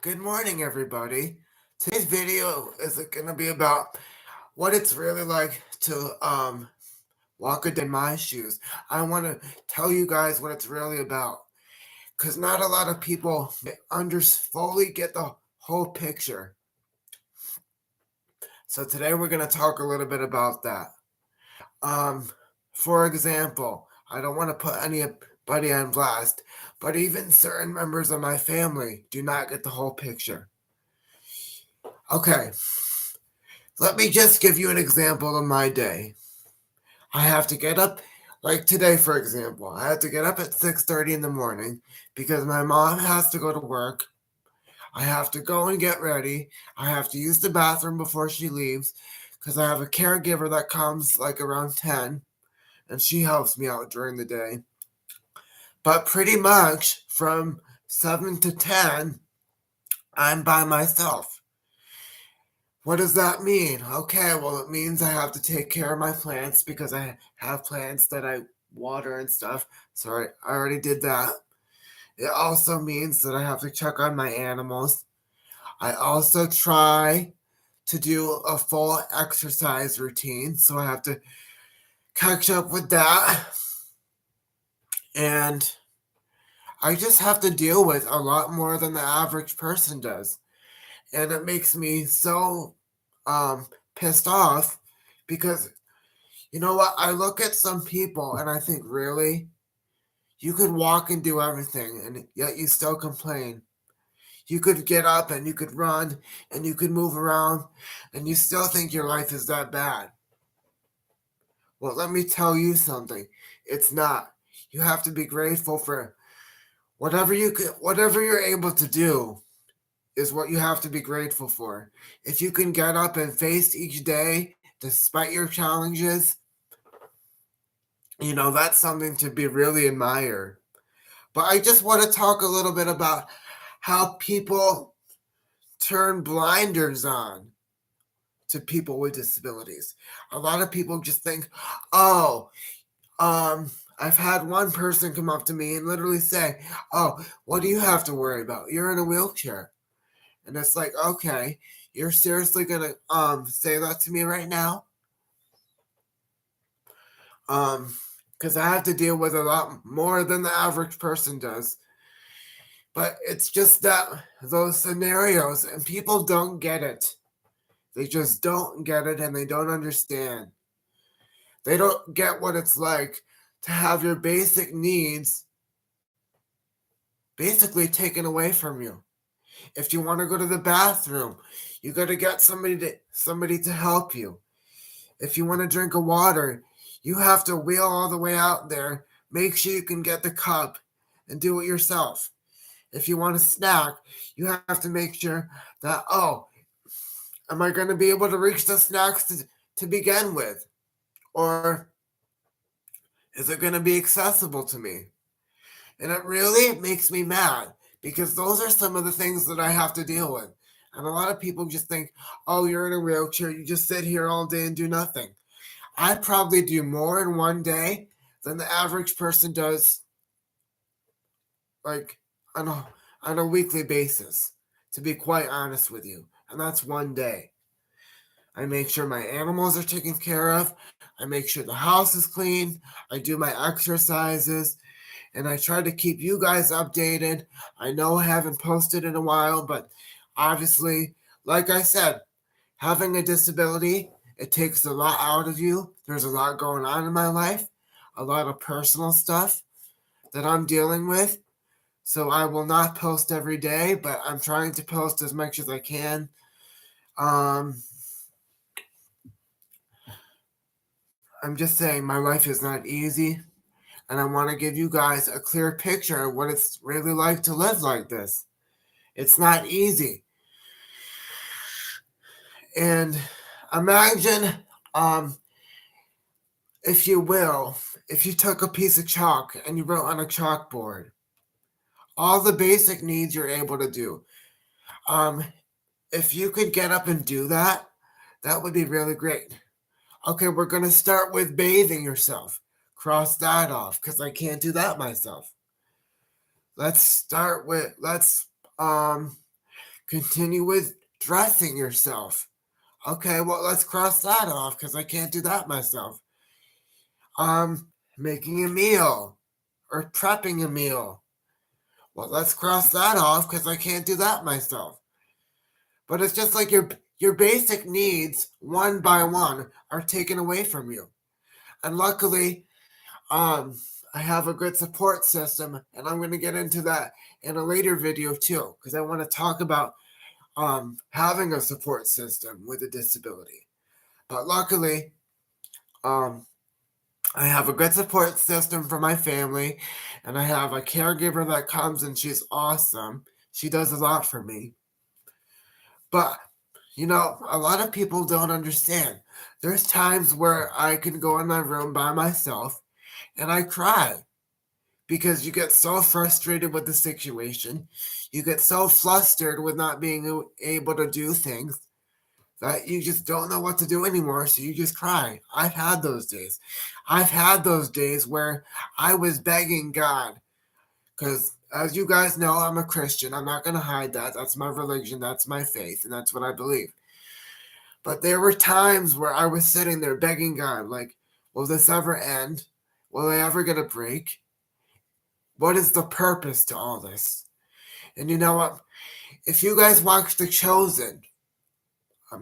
Good morning, everybody. Today's video is going to be about what it's really like to walk a day in my shoes. I want to tell you guys what it's really about because not a lot of people fully get the whole picture. So today we're going to talk a little bit about that. For example, I don't want to put anybody on blast, but even certain members of my family do not get the whole picture. Okay, let me just give you an example of my day. I have to get up, like today, for example, I have to get up at 6:30 in the morning because my mom has to go to work. I have to go and get ready. I have to use the bathroom before she leaves because I have a caregiver that comes like around 10 and she helps me out during the day. But pretty much from 7 to 10, I'm by myself. What does that mean? Okay, well, it means I have to take care of my plants because I have plants that I water and stuff. Sorry, I already did that. It also means that I have to check on my animals. I also try to do a full exercise routine, so I have to catch up with that. And I just have to deal with a lot more than the average person does. And it makes me so pissed off because you know what? I look at some people and I think, really? You could walk and do everything and yet you still complain. You could get up and you could run and you could move around and you still think your life is that bad. Well, let me tell you something. It's not. You have to be grateful for whatever you're able to do is what you have to be grateful for. If you can get up and face each day despite your challenges, that's something to be really admired. But I just want to talk a little bit about how people turn blinders on to people with disabilities. A lot of people just think, oh, I've had one person come up to me and literally say, oh, what do you have to worry about? You're in a wheelchair. And it's like, okay, you're seriously going to say that to me right now? Because I have to deal with a lot more than the average person does. But it's just that those scenarios, and people don't get it. They just don't get it and they don't understand. They don't get what it's like to have your basic needs basically taken away from you. If you want to go to the bathroom, you got to get somebody to help you. If you want to drink a water, you have to wheel all the way out there, make sure you can get the cup and do it yourself. If you want a snack, you have to make sure that, oh, am I going to be able to reach the snacks to begin with? Or is it going to be accessible to me? And it really makes me mad because those are some of the things that I have to deal with. And a lot of people just think, oh, you're in a wheelchair, you just sit here all day and do nothing. I probably do more in one day than the average person does, like on a weekly basis, to be quite honest with you. And that's one day. I make sure my animals are taken care of. I make sure the house is clean. I do my exercises. And I try to keep you guys updated. I know I haven't posted in a while, but obviously, like I said, having a disability, it takes a lot out of you. There's a lot going on in my life, a lot of personal stuff that I'm dealing with. So I will not post every day, but I'm trying to post as much as I can. I'm just saying my life is not easy, and I want to give you guys a clear picture of what it's really like to live like this. It's not easy. And imagine, if you will, if you took a piece of chalk and you wrote on a chalkboard all the basic needs you're able to do. If you could get up and do that, that would be really great. Okay, we're going to start with bathing yourself. Cross that off because I can't do that myself. Let's Continue with dressing yourself. Okay, well, let's cross that off because I can't do that myself. Making a meal or prepping a meal. Well, let's cross that off because I can't do that myself. But it's just like your basic needs, one by one, are taken away from you. And luckily, I have a good support system, and I'm going to get into that in a later video too, because I want to talk about having a support system with a disability. But luckily, I have a good support system for my family, and I have a caregiver that comes and she's awesome. She does a lot for me. But, a lot of people don't understand. There's times where I can go in my room by myself and I cry because you get so frustrated with the situation. You get so flustered with not being able to do things that you just don't know what to do anymore, so you just cry. I've had those days. I've had those days where I was begging God, because as you guys know, I'm a Christian. I'm not going to hide that. That's my religion, that's my faith, and that's what I believe. But there were times where I was sitting there begging God, like, will this ever end? Will I ever get a break? What is the purpose to all this? And you know what? If you guys watch The Chosen,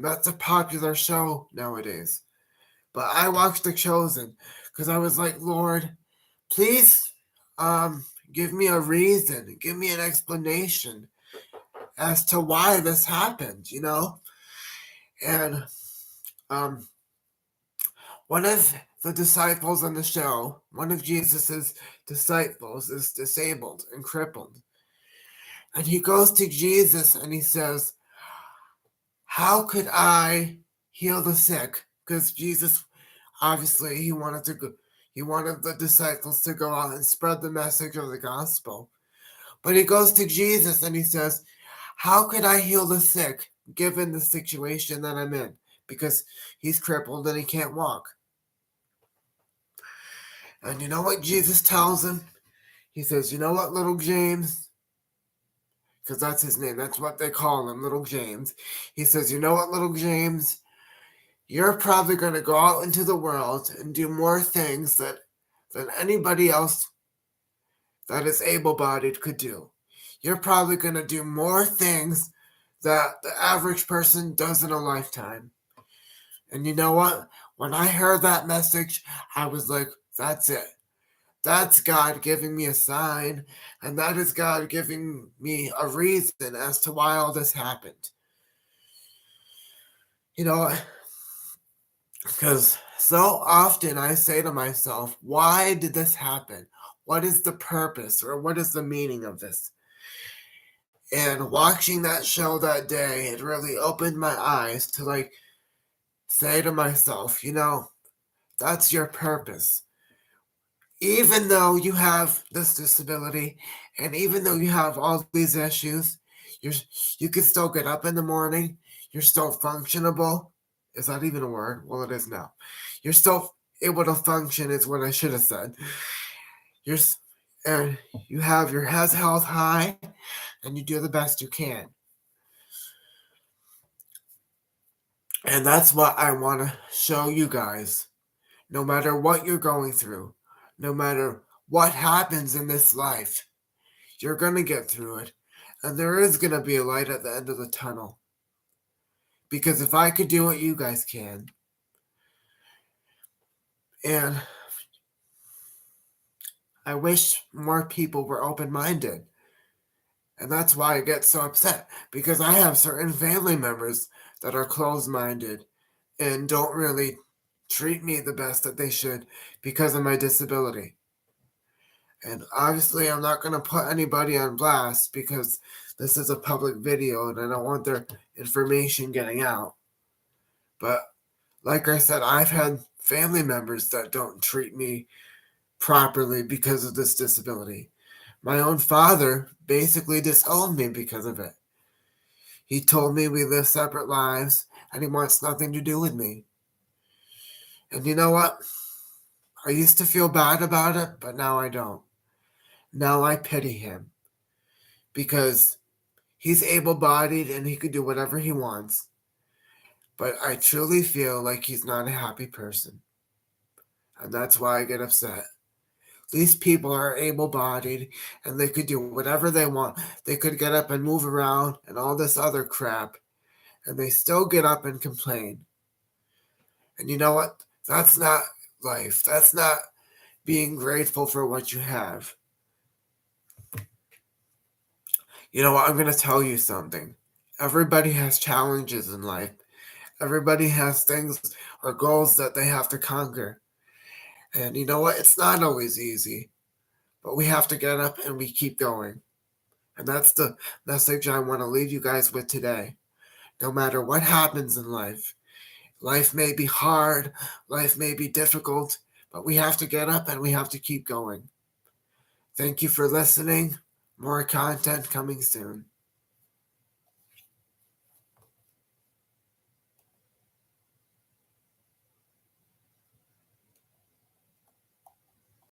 that's a popular show nowadays. But I watched The Chosen because I was like, Lord, please give me a reason, give me an explanation as to why this happened, And one of the disciples on the show, one of Jesus's disciples, is disabled and crippled. And he goes to Jesus and he says, how could I heal the sick? Because Jesus, obviously, he wanted the disciples to go out and spread the message of the gospel. But he goes to Jesus and he says, how could I heal the sick given the situation that I'm in? Because he's crippled and he can't walk. And you know what Jesus tells him? He says, you know what, little James? Because that's his name. That's what they call him, little James. He says, you know what, little James? You're probably going to go out into the world and do more things than anybody else that is able-bodied could do. You're probably going to do more things that the average person does in a lifetime. And you know what? When I heard that message, I was like, that's it. That's God giving me a sign, and that is God giving me a reason as to why all this happened. Because so often I say to myself, why did this happen? What is the purpose or what is the meaning of this? And watching that show that day, it really opened my eyes to say to myself, that's your purpose. Even though you have this disability and even though you have all these issues, you can still get up in the morning. You're still functionable. Is that even a word? Well, it is now. You're still able to function is what I should have said. And you have your health high and you do the best you can. And that's what I want to show you guys. No matter what you're going through, no matter what happens in this life, you're going to get through it. And there is going to be a light at the end of the tunnel. Because if I could do it, you guys can. And I wish more people were open-minded. And that's why I get so upset. Because I have certain family members that are closed-minded and don't really treat me the best that they should because of my disability. And obviously, I'm not going to put anybody on blast because this is a public video and I don't want their information getting out. But like I said, I've had family members that don't treat me properly because of this disability. My own father basically disowned me because of it. He told me we live separate lives and he wants nothing to do with me. And you know what? I used to feel bad about it, but now I don't. Now I pity him because He's able bodied and he could do whatever he wants. But I truly feel like he's not a happy person. And that's why I get upset. These people are able bodied and they could do whatever they want. They could get up and move around and all this other crap. And they still get up and complain. And you know what? That's not life. That's not being grateful for what you have. You know what? I'm going to tell you something. Everybody has challenges in life. Everybody has things or goals that they have to conquer. And you know what? It's not always easy, but we have to get up and we keep going. And that's the message I want to leave you guys with today. No matter what happens in life, life may be hard, life may be difficult, but we have to get up and we have to keep going. Thank you for listening. More content coming soon.